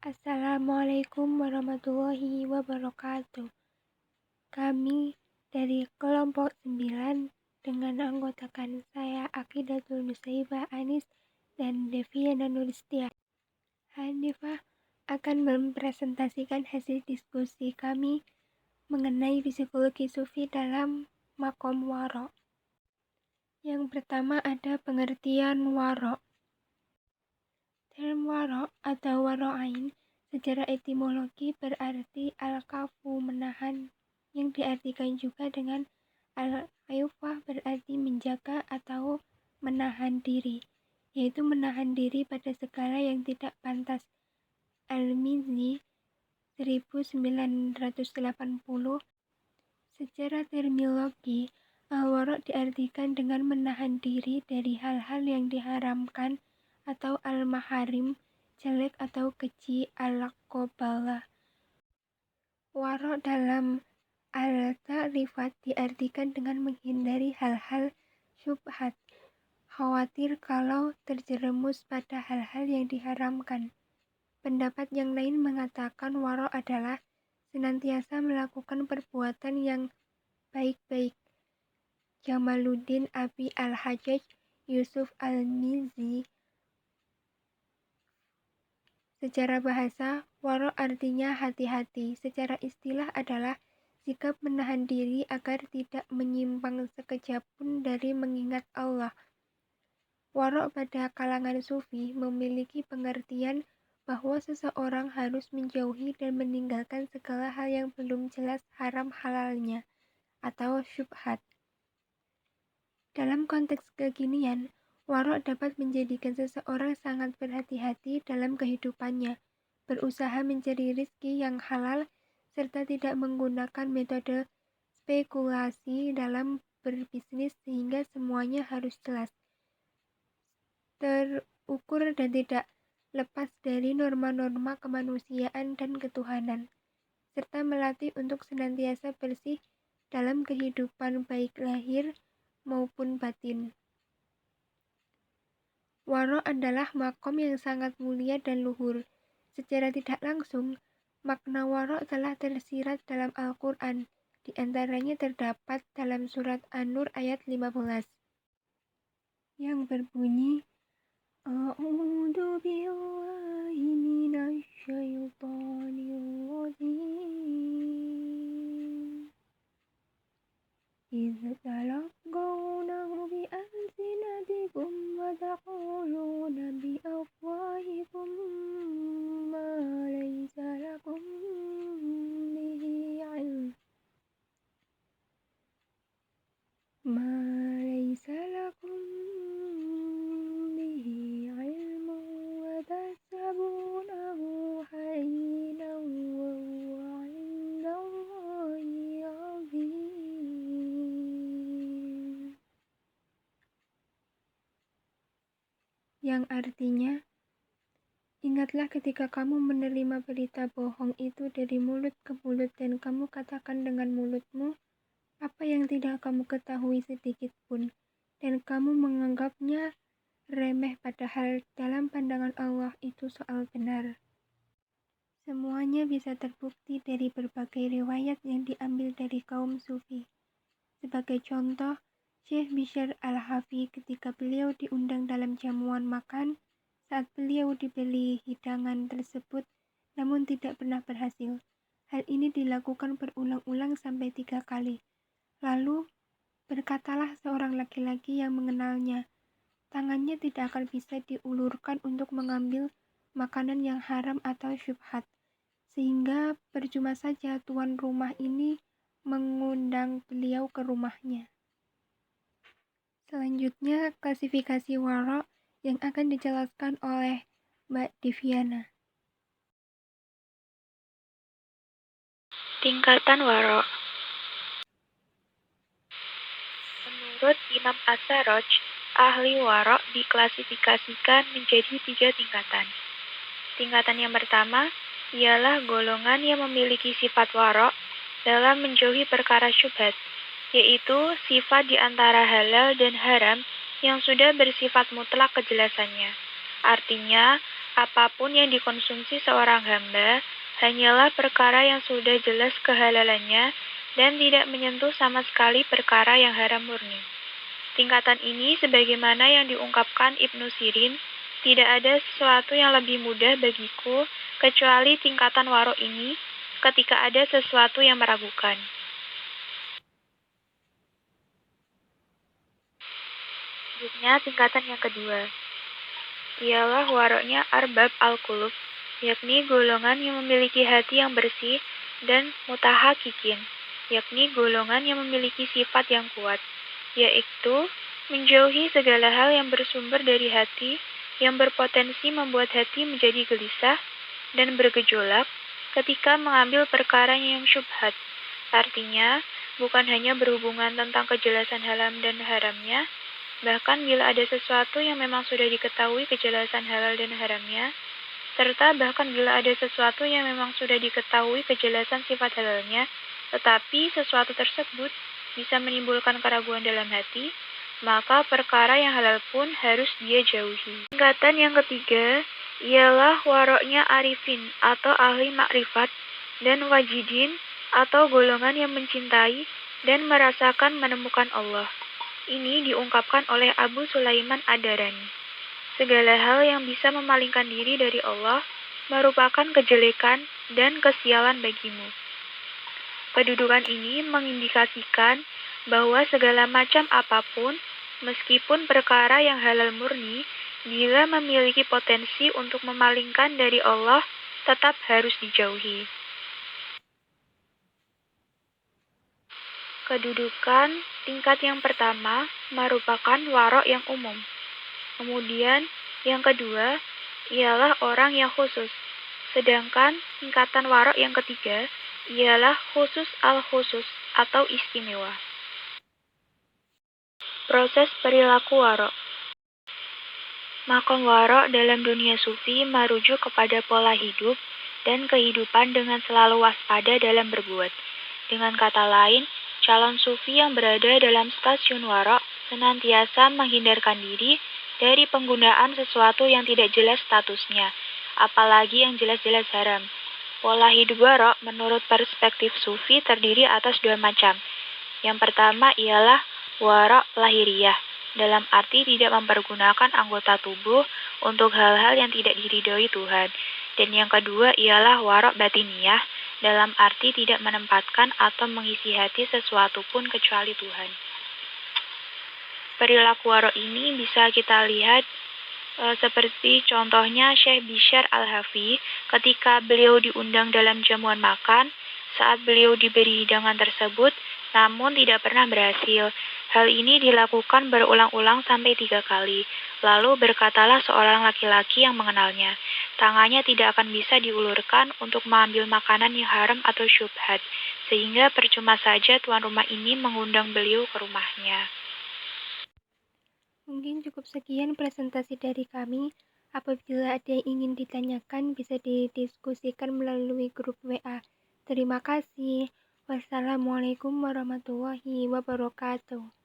Assalamualaikum warahmatullahi wabarakatuh. Kami dari kelompok 9 dengan anggotakan saya Aqidatul Nusaibah Anis dan Deviana Nuristia. Hanifah akan mempresentasikan hasil diskusi kami mengenai psikologi sufi dalam makom waro. Yang pertama ada pengertian waro. Term waro atau waro'ain secara etimologi berarti al-kafu menahan, yang diartikan juga dengan al-ifah berarti menjaga atau menahan diri, yaitu menahan diri pada segala yang tidak pantas. Al-Mizzi 1980. Secara terminologi, al-waro' diartikan dengan menahan diri dari hal-hal yang diharamkan atau al-maharim, jelek atau keji, al-qabalah. Waro' dalam al-ta'rifat diartikan dengan menghindari hal-hal syubhat, khawatir kalau terjerumus pada hal-hal yang diharamkan. Pendapat yang lain mengatakan waro' adalah senantiasa melakukan perbuatan yang baik-baik. Jamaluddin Abi al-Hajjaj Yusuf al-Mizzi. Secara bahasa, waro' artinya hati-hati. Secara istilah adalah sikap menahan diri agar tidak menyimpang sekejap pun dari mengingat Allah. Waro' pada kalangan sufi memiliki pengertian bahwa seseorang harus menjauhi dan meninggalkan segala hal yang belum jelas haram halalnya atau syubhat. Dalam konteks kekinian, waro' dapat menjadikan seseorang sangat berhati-hati dalam kehidupannya, berusaha mencari rezeki yang halal, serta tidak menggunakan metode spekulasi dalam berbisnis sehingga semuanya harus jelas, terukur dan tidak lepas dari norma-norma kemanusiaan dan ketuhanan, serta melatih untuk senantiasa bersih dalam kehidupan baik lahir maupun batin. Waro' adalah makom yang sangat mulia dan luhur. Secara tidak langsung, makna waro' telah tersirat dalam Al-Quran. Di antaranya terdapat dalam surat An-Nur ayat 15 yang berbunyi, A'udzu billahi minasy syaithanir rajim. إذ تلقونه بألسنتكم وتقولون بأفواهكم ما ليس لكم به علم وتحسبونه هينا وهو عند الله عظيم. Yang artinya, ingatlah ketika kamu menerima berita bohong itu dari mulut ke mulut dan kamu katakan dengan mulutmu apa yang tidak kamu ketahui sedikit pun, dan kamu menganggapnya remeh padahal dalam pandangan Allah itu soal benar. Semuanya bisa terbukti dari berbagai riwayat yang diambil dari kaum sufi. Sebagai contoh, Syekh Bishr al-Hafi ketika beliau diundang dalam jamuan makan, saat beliau diberi hidangan tersebut namun tidak pernah berhasil. Hal ini dilakukan berulang-ulang sampai 3 kali. Lalu berkatalah seorang laki-laki yang mengenalnya, tangannya tidak akan bisa diulurkan untuk mengambil makanan yang haram atau syubhat, sehingga percuma saja tuan rumah ini mengundang beliau ke rumahnya. Selanjutnya, klasifikasi waro' yang akan dijelaskan oleh Mbak Deviana. Tingkatan waro'. Menurut Imam As-Sarraj, ahli waro' diklasifikasikan menjadi 3 tingkatan. Tingkatan yang pertama ialah golongan yang memiliki sifat waro' dalam menjauhi perkara syubhat, yaitu sifat di antara halal dan haram yang sudah bersifat mutlak kejelasannya. Artinya, Apapun yang dikonsumsi seorang hamba hanyalah perkara yang sudah jelas kehalalannya dan tidak menyentuh sama sekali perkara yang haram murni. Tingkatan ini sebagaimana yang diungkapkan Ibnu Sirin, tidak ada sesuatu yang lebih mudah bagiku kecuali tingkatan waro ini ketika ada sesuatu yang meragukan. Selanjutnya tingkatan yang kedua, ialah waroknya arbab al-qulub, yakni golongan yang memiliki hati yang bersih, dan mutahakikin, yakni golongan yang memiliki sifat yang kuat, yaitu menjauhi segala hal yang bersumber dari hati, yang berpotensi membuat hati menjadi gelisah dan bergejolak ketika mengambil perkara yang syubhat. Artinya, bukan hanya berhubungan tentang kejelasan halal dan haramnya, bahkan bila ada sesuatu yang memang sudah diketahui kejelasan halal dan haramnya, serta bahkan bila ada sesuatu yang memang sudah diketahui kejelasan sifat halalnya, tetapi sesuatu tersebut bisa menimbulkan keraguan dalam hati, maka perkara yang halal pun harus dia jauhi. Tingkatan yang ketiga ialah waroknya arifin atau ahli makrifat dan wajidin atau golongan yang mencintai dan merasakan menemukan Allah. Ini diungkapkan oleh Abu Sulaiman Ad-Darani. Segala hal yang bisa memalingkan diri dari Allah merupakan kejelekan dan kesialan bagimu. Kedudukan ini mengindikasikan bahwa segala macam apapun, meskipun perkara yang halal murni, bila memiliki potensi untuk memalingkan dari Allah, tetap harus dijauhi. Kedudukan tingkat yang pertama merupakan warok yang umum. Kemudian yang kedua ialah orang yang khusus. Sedangkan tingkatan warok yang ketiga ialah khusus al-khusus atau istimewa. Proses perilaku warok. Makom warok dalam dunia sufi merujuk kepada pola hidup dan kehidupan dengan selalu waspada dalam berbuat. Dengan kata lain, calon sufi yang berada dalam stasiun warok senantiasa menghindarkan diri dari penggunaan sesuatu yang tidak jelas statusnya, apalagi yang jelas-jelas haram. Pola hidup warok menurut perspektif sufi terdiri atas dua macam. Yang pertama ialah warok lahiriah, dalam arti tidak mempergunakan anggota tubuh untuk hal-hal yang tidak diridhoi Tuhan. Dan yang kedua ialah warok batiniah, dalam arti tidak menempatkan atau mengisi hati sesuatu pun kecuali Tuhan. Perilaku warok ini bisa kita lihat seperti contohnya Syekh Bishr Al-Hafi ketika beliau diundang dalam jamuan makan, saat beliau diberi hidangan tersebut, namun tidak pernah berhasil. Hal ini dilakukan berulang-ulang sampai 3 kali. Lalu berkatalah seorang laki-laki yang mengenalnya, tangannya tidak akan bisa diulurkan untuk mengambil makanan yang haram atau syubhat, sehingga percuma saja tuan rumah ini mengundang beliau ke rumahnya. Mungkin cukup sekian presentasi dari kami. Apabila ada yang ingin ditanyakan, bisa didiskusikan melalui grup WA. Terima kasih. Wassalamualaikum warahmatullahi wabarakatuh.